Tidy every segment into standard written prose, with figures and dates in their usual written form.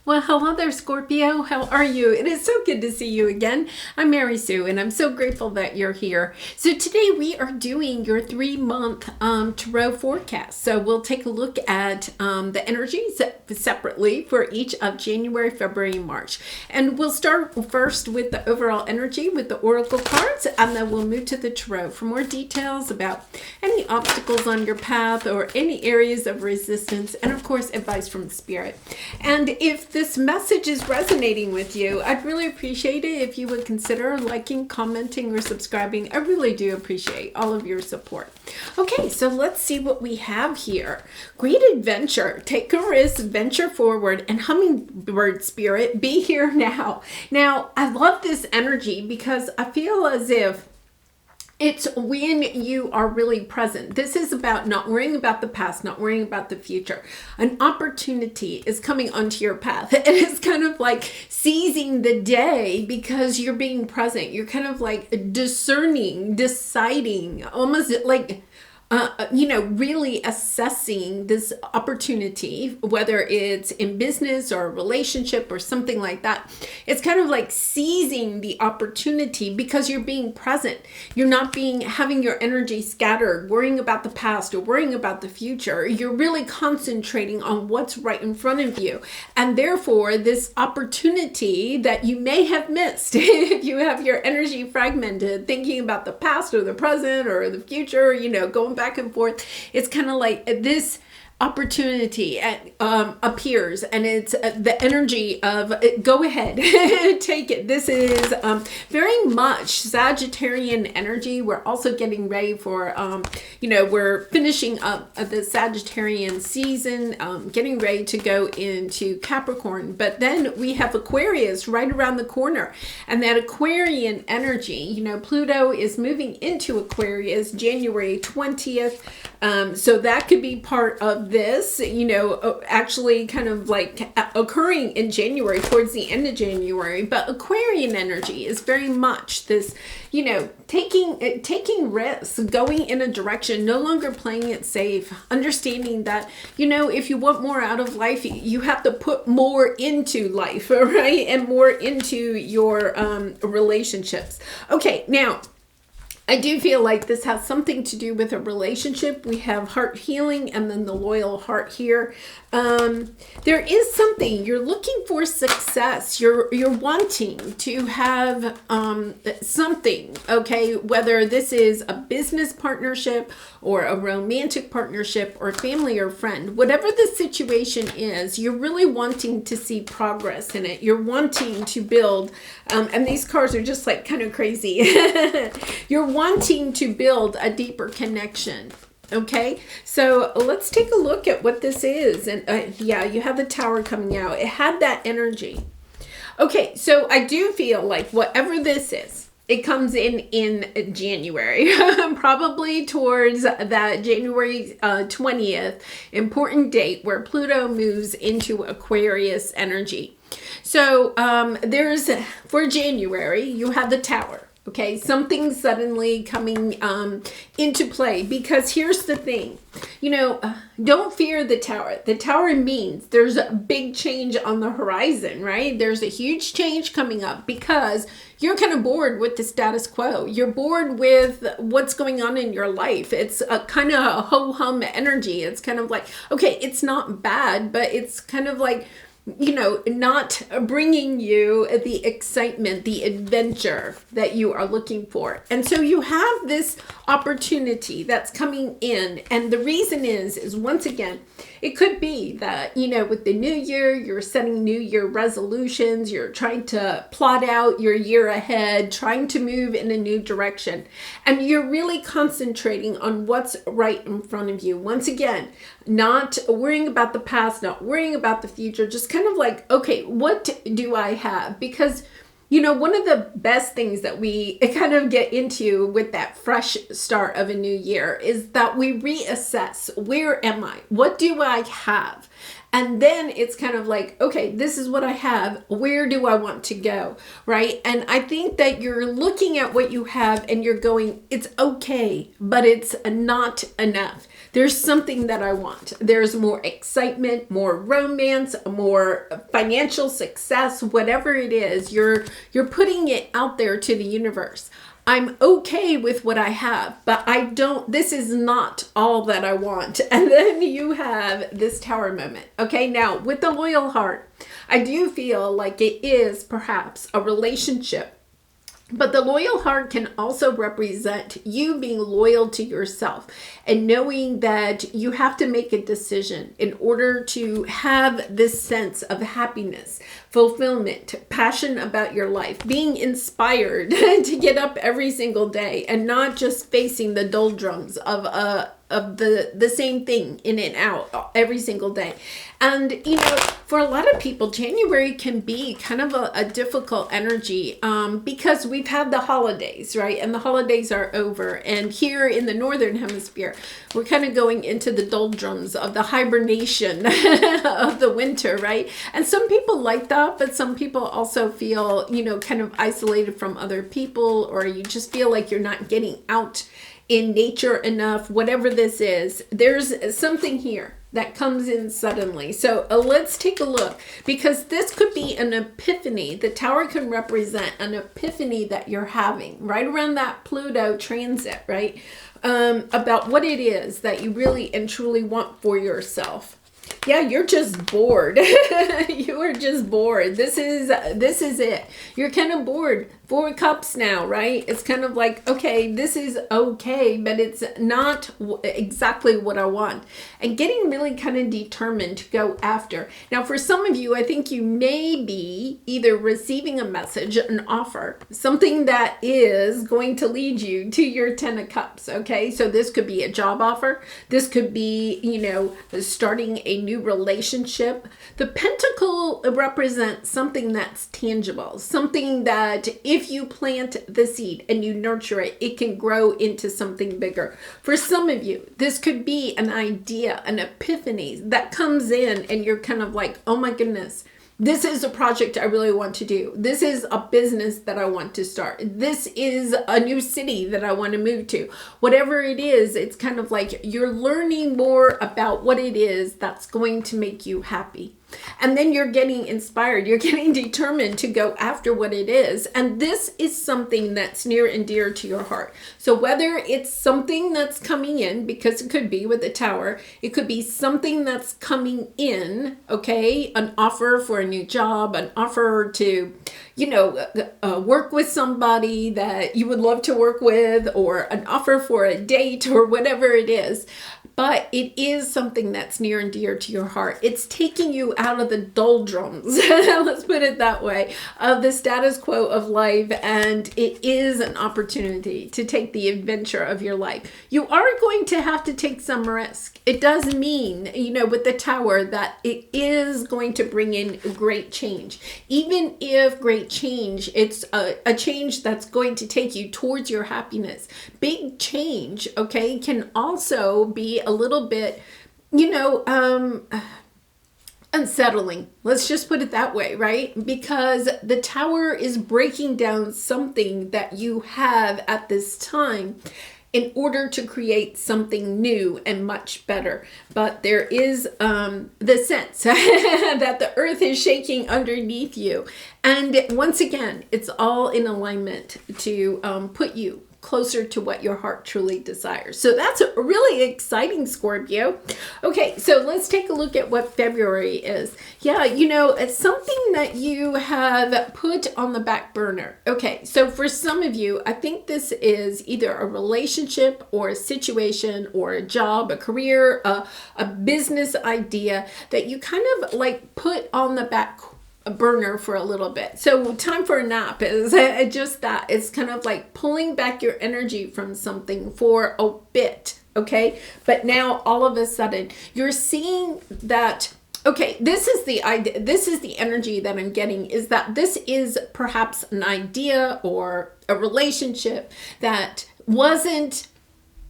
Well, hello there, Scorpio. How are you? It is so good to see you again. I'm Mary Sue, and I'm so grateful that you're here. So today we are doing your 3-month tarot forecast. So we'll take a look at the energies separately for each of January, February, and March. And we'll start first with the overall energy with the oracle cards, and then we'll move to the tarot for more details about any obstacles on your path or any areas of resistance, and of course, advice from Spirit. And if this message is resonating with you, I'd really appreciate it if you would consider liking, commenting, or subscribing. I really do appreciate all of your support. Okay, so let's see what we have here. Great adventure. Take a risk, venture forward, and hummingbird spirit, be here now. Now, I love this energy because I feel as if it's when you are really present. This is about not worrying about the past, not worrying about the future. An opportunity is coming onto your path. It is kind of like seizing the day because you're being present. You're kind of like discerning, deciding, almost like really assessing this opportunity, whether it's in business or a relationship or something like that. It's kind of like seizing the opportunity because you're being present. You're not having your energy scattered, worrying about the past or worrying about the future. You're really concentrating on what's right in front of you. And therefore, this opportunity that you may have missed if you have your energy fragmented, thinking about the past or the present or the future, going back and forth, it's kind of like this opportunity appears, and it's the energy of go ahead, take it. This is very much Sagittarian energy. We're also getting ready for we're finishing up the Sagittarian season, getting ready to go into Capricorn, but then we have Aquarius right around the corner, and that Aquarian energy, Pluto is moving into Aquarius January 20th, so that could be part of this, actually kind of like occurring in January, towards the end of January. But Aquarian energy is very much this, taking risks, going in a direction, no longer playing it safe, understanding that, if you want more out of life, you have to put more into life, right? And more into your relationships. Okay, now, I do feel like this has something to do with a relationship. We have heart healing and then the loyal heart here. There is something, you're looking for success. You're wanting to have something, okay? Whether this is a business partnership or a romantic partnership or family or friend, whatever the situation is, you're really wanting to see progress in it. You're wanting to build, and these cards are just like kind of crazy. You're wanting to build a deeper connection. Okay, so let's take a look at what this is. And yeah, you have the Tower coming out. It had that energy. Okay, so I do feel like whatever this is, it comes in January, probably towards that January 20th, important date where Pluto moves into Aquarius energy. So for January, you have the Tower. Okay, something suddenly coming into play, because here's the thing, don't fear the Tower. The Tower means there's a big change on the horizon, right? There's a huge change coming up because you're kind of bored with the status quo. You're bored with what's going on in your life. It's a kind of a ho-hum energy. It's kind of like, okay, it's not bad, but it's kind of like, not bringing you the excitement, the adventure that you are looking for. And so you have this opportunity that's coming in. And the reason is once again, it could be that, with the new year, you're setting new year resolutions. You're trying to plot out your year ahead, trying to move in a new direction. And you're really concentrating on what's right in front of you. Once again, not worrying about the past, not worrying about the future, just kind of like, okay, what do I have? Because one of the best things that we kind of get into with that fresh start of a new year is that we reassess, where am I? What do I have? And then it's kind of like, okay, this is what I have. Where do I want to go? Right? And I think that you're looking at what you have and you're going, it's okay, but it's not enough. There's something that I want. There's more excitement, more romance, more financial success, whatever it is. You're putting it out there to the universe. I'm okay with what I have, but this is not all that I want. And then you have this Tower moment. Okay, now with the loyal heart, I do feel like it is perhaps a relationship. But the loyal heart can also represent you being loyal to yourself and knowing that you have to make a decision in order to have this sense of happiness, fulfillment, passion about your life, being inspired to get up every single day and not just facing the doldrums of the same thing in and out every single day. And, for a lot of people, January can be kind of a difficult energy because we've had the holidays, right? And the holidays are over. And here in the Northern Hemisphere, we're kind of going into the doldrums of the hibernation of the winter, right? And some people like that, but some people also feel, kind of isolated from other people, or you just feel like you're not getting out in nature enough. Whatever this is, there's something here that comes in suddenly. So let's take a look, because this could be an epiphany. The Tower can represent an epiphany that you're having right around that Pluto transit, right? About what it is that you really and truly want for yourself. Yeah, you're just bored. You are just bored. This is it. You're kind of bored. 4 cups now, right? It's kind of like, okay, this is okay, but it's not exactly what I want. And getting really kind of determined to go after. Now, for some of you, I think you may be either receiving a message, an offer, something that is going to lead you to your 10 of Cups, okay? So this could be a job offer. This could be, starting a new relationship. The Pentacle represents something that's tangible, something that if you plant the seed and you nurture it, it can grow into something bigger. For some of you, this could be an idea, an epiphany that comes in and you're kind of like, oh my goodness, this is a project I really want to do. This is a business that I want to start. This is a new city that I want to move to. Whatever it is, it's kind of like you're learning more about what it is that's going to make you happy. And then you're getting inspired. You're getting determined to go after what it is. And this is something that's near and dear to your heart. So whether it's something that's coming in, because it could be with the Tower, it could be something that's coming in, okay? An offer for a new job, an offer to, work with somebody that you would love to work with, or an offer for a date, or whatever it is. But it is something that's near and dear to your heart. It's taking you out of the doldrums, let's put it that way, of the status quo of life. And it is an opportunity to take the adventure of your life. You are going to have to take some risk. It does mean, with the Tower, that it is going to bring in great change. Even if great change, it's a change that's going to take you towards your happiness. Big change, okay, can also be a little bit, unsettling. Let's just put it that way, right? Because the Tower is breaking down something that you have at this time in order to create something new and much better. But there is the sense that the earth is shaking underneath you. And once again, it's all in alignment to put you closer to what your heart truly desires. So that's really exciting, Scorpio. Okay, so let's take a look at what February is. Yeah, it's something that you have put on the back burner. Okay, so for some of you, I think this is either a relationship or a situation or a job, a career, a business idea that you kind of like put on the back burner for a little bit. So time for a nap is just that. It's kind of like pulling back your energy from something for a bit, okay? But now all of a sudden you're seeing that, okay, this is the idea, this is the energy that I'm getting, is that this is perhaps an idea or a relationship that wasn't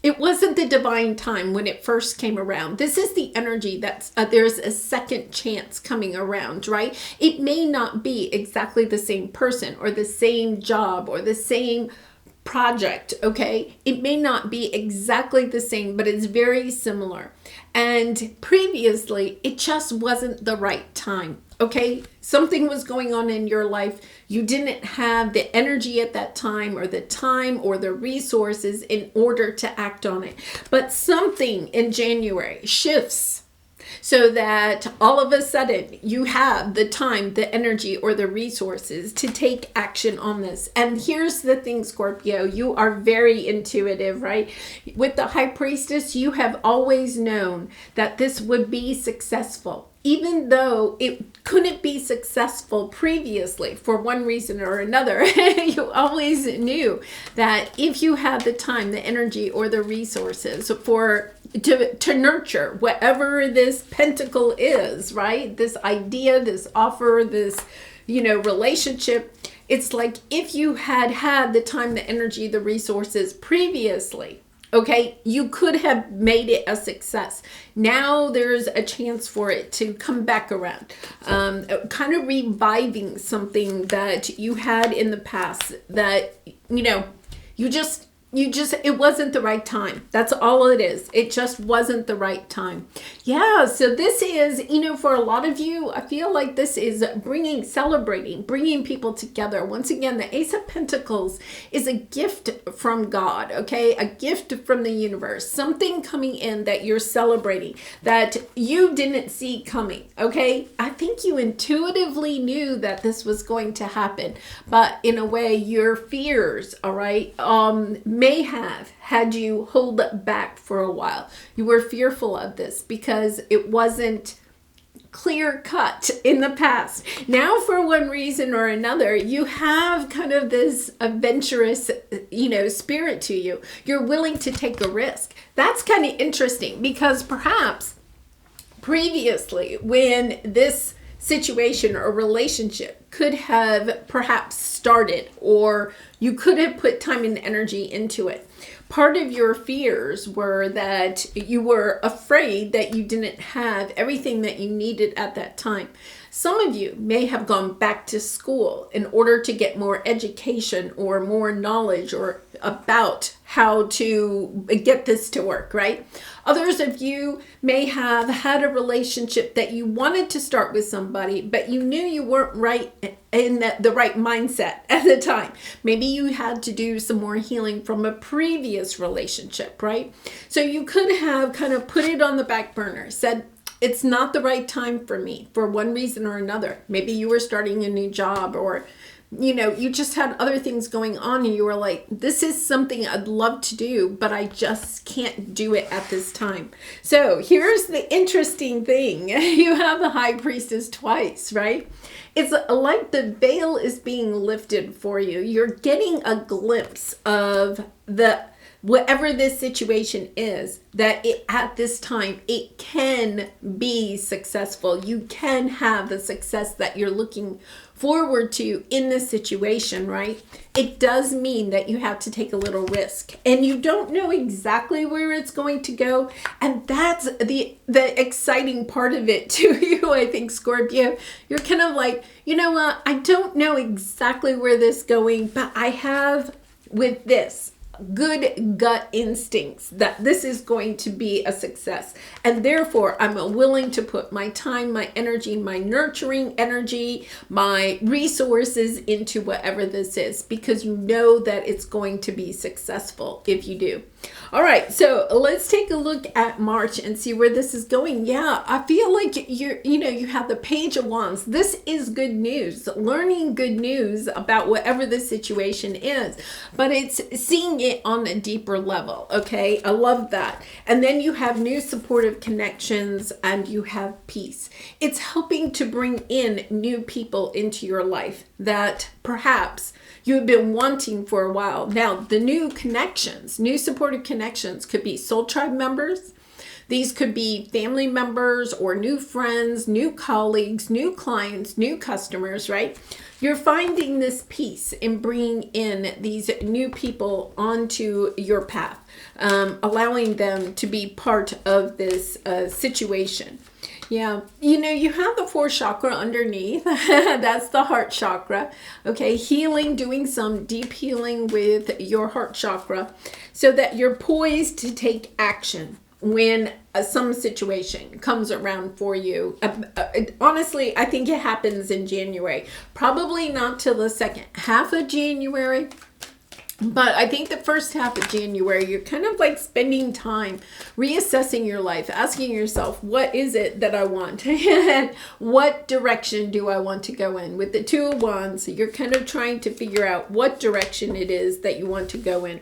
the divine time when it first came around. This is the energy that's, there's a second chance coming around, right? It may not be exactly the same person or the same job or the same project, okay? It may not be exactly the same, but it's very similar. And previously, it just wasn't the right time, okay? Something was going on in your life. You didn't have the energy at that time or the resources in order to act on it. But something in January shifts so that all of a sudden you have the time, the energy, or the resources to take action on this. And here's the thing, Scorpio, you are very intuitive, right? With the High Priestess, you have always known that this would be successful. Even though it couldn't be successful previously for one reason or another, you always knew that if you had the time, the energy, or the resources to nurture whatever this pentacle is, right? This idea, this offer, this, relationship. It's like if you had the time, the energy, the resources previously, okay, you could have made it a success. Now there's a chance for it to come back around, kind of reviving something that you had in the past that, it wasn't the right time. That's all it is. It just wasn't the right time. Yeah, so this is, for a lot of you, I feel like this is bringing people together. Once again, the Ace of Pentacles is a gift from God, okay? A gift from the universe. Something coming in that you're celebrating that you didn't see coming, okay? I think you intuitively knew that this was going to happen, but in a way, your fears, all right, may have had you hold back for a while. You were fearful of this because it wasn't clear cut in the past. Now, for one reason or another, you have kind of this adventurous, spirit to you. You're willing to take a risk. That's kind of interesting because perhaps previously when this situation or relationship could have perhaps started, or you could have put time and energy into it. Part of your fears were that you were afraid that you didn't have everything that you needed at that time. Some of you may have gone back to school in order to get more education or more knowledge or about how to get this to work, right? Others of you may have had a relationship that you wanted to start with somebody, but you knew you weren't right in the right mindset at the time. Maybe you had to do some more healing from a previous relationship, right? So you could have kind of put it on the back burner, said, it's not the right time for me for one reason or another. Maybe you were starting a new job, or, you just had other things going on and you were like, this is something I'd love to do, but I just can't do it at this time. So here's the interesting thing. You have the High Priestess twice, right? It's like the veil is being lifted for you. You're getting a glimpse of whatever this situation is, that at this time, it can be successful. You can have the success that you're looking forward to in this situation, right? It does mean that you have to take a little risk and you don't know exactly where it's going to go. And that's the exciting part of it to you, I think, Scorpio. You're kind of like, you know what? I don't know exactly where this is going, but I have with this good gut instincts that this is going to be a success. And therefore, I'm willing to put my time, my energy, my nurturing energy, my resources into whatever this is, because you know that it's going to be successful if you do. All right, so let's take a look at March and see where this is going. Yeah, I feel like you have the Page of Wands. This is good news, learning good news about whatever the situation is, but it's seeing it on a deeper level, okay? I love that. And then you have new supportive connections and you have peace. It's helping to bring in new people into your life that perhaps you have been wanting for a while. Now, the new connections, new supportive connections could be soul tribe members. These could be family members or new friends, new colleagues, new clients, new customers, right? You're finding this peace in bringing in these new people onto your path, allowing them to be part of this situation. Yeah. You know, you have the fourth chakra underneath. That's the heart chakra. Okay. Healing, doing some deep healing with your heart chakra so that you're poised to take action when some situation comes around for you. Honestly, I think it happens in January. Probably not till the second half of January. But I think the first half of January, you're kind of like spending time reassessing your life, asking yourself, what is it that I want? And what direction do I want to go in? With the Two of Wands, you're kind of trying to figure out what direction it is that you want to go in.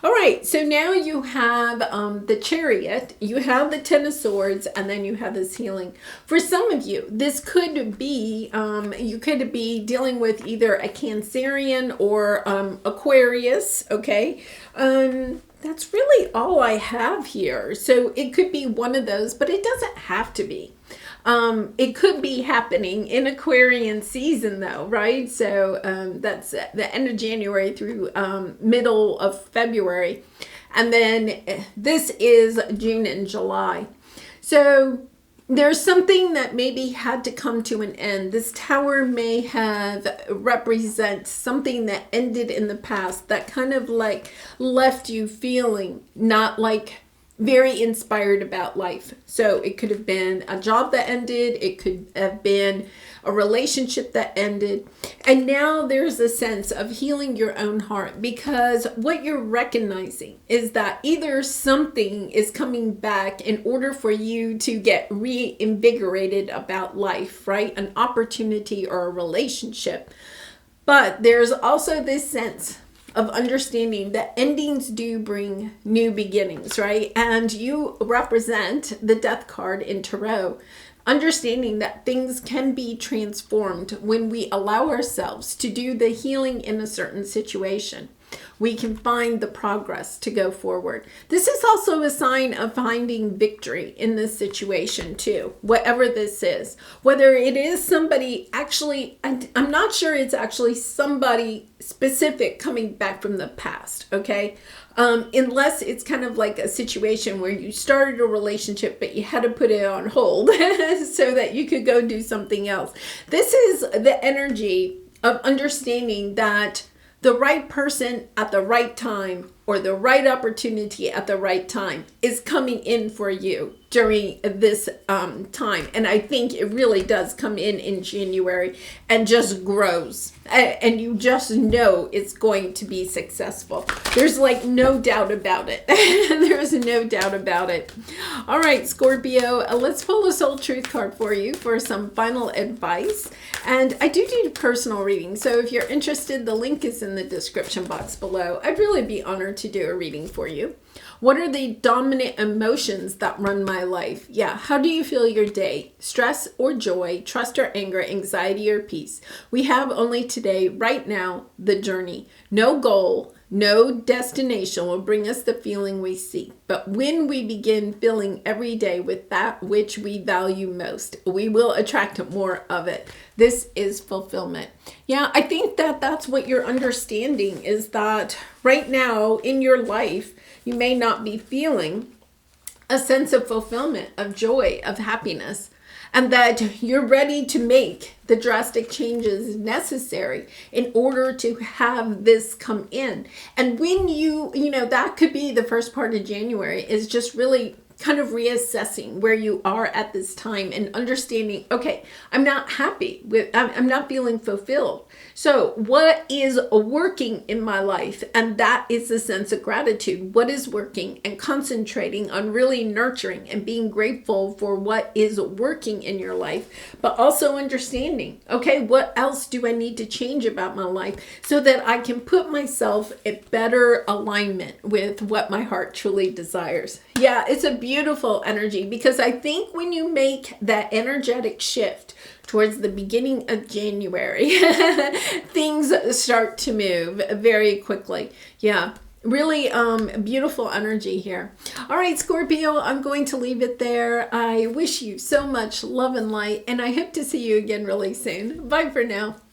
All right, so now you have the Chariot, you have the Ten of Swords, and then you have this healing. For some of you, this could be, you could be dealing with either a Cancerian or Aquarius, okay? That's really all I have here. So it could be one of those, but it doesn't have to be. It could be happening in Aquarian season though, right? So that's the end of January through middle of February. And then this is June and July. So there's something that maybe had to come to an end. This tower may have represent something that ended in the past that kind of like left you feeling not like very inspired about life. So it could have been a job that ended. It could have been a relationship that ended. And now there's a sense of healing your own heart, because what you're recognizing is that either something is coming back in order for you to get reinvigorated about life, right? An opportunity or a relationship. But there's also this sense of understanding that endings do bring new beginnings, right? And you represent the Death card in Tarot, understanding that things can be transformed when we allow ourselves to do the healing in a certain situation. We can find the progress to go forward. This is also a sign of finding victory in this situation too, whatever this is. Whether it is somebody actually, I'm not sure it's actually somebody specific coming back from the past, okay? Unless it's kind of like a situation where you started a relationship, but you had to put it on hold so that you could go do something else. This is the energy of understanding that the right person at the right time or the right opportunity at the right time is coming in for you during this time. And I think it really does come in January and just grows. And you just know it's going to be successful. There's like no doubt about it. There's no doubt about it. All right, Scorpio, let's pull a soul truth card for you for some final advice. And I do personal reading. So if you're interested, the link is in the description box below. I'd really be honored to do a reading for you. What are the dominant emotions that run my life? Yeah, how do you feel your day? Stress or joy, trust or anger, anxiety or peace? We have only today, right now, the journey. No goal, no destination will bring us the feeling we seek. But when we begin filling every day with that which we value most, we will attract more of it. This is fulfillment. Yeah, I think that that's what you're understanding, is that right now in your life, you may not be feeling a sense of fulfillment, of joy, of happiness, and that you're ready to make the drastic changes necessary in order to have this come in. And when you know, that could be the first part of January, is just really kind of reassessing where you are at this time and understanding, okay, I'm not happy with, I'm not feeling fulfilled. So what is working in my life? And that is the sense of gratitude. What is working, and concentrating on really nurturing and being grateful for what is working in your life, but also understanding, okay, what else do I need to change about my life so that I can put myself in better alignment with what my heart truly desires. Yeah, it's a beautiful energy, because I think when you make that energetic shift towards the beginning of January, things start to move very quickly. Yeah, really beautiful energy here. All right, Scorpio, I'm going to leave it there. I wish you so much love and light, and I hope to see you again really soon. Bye for now.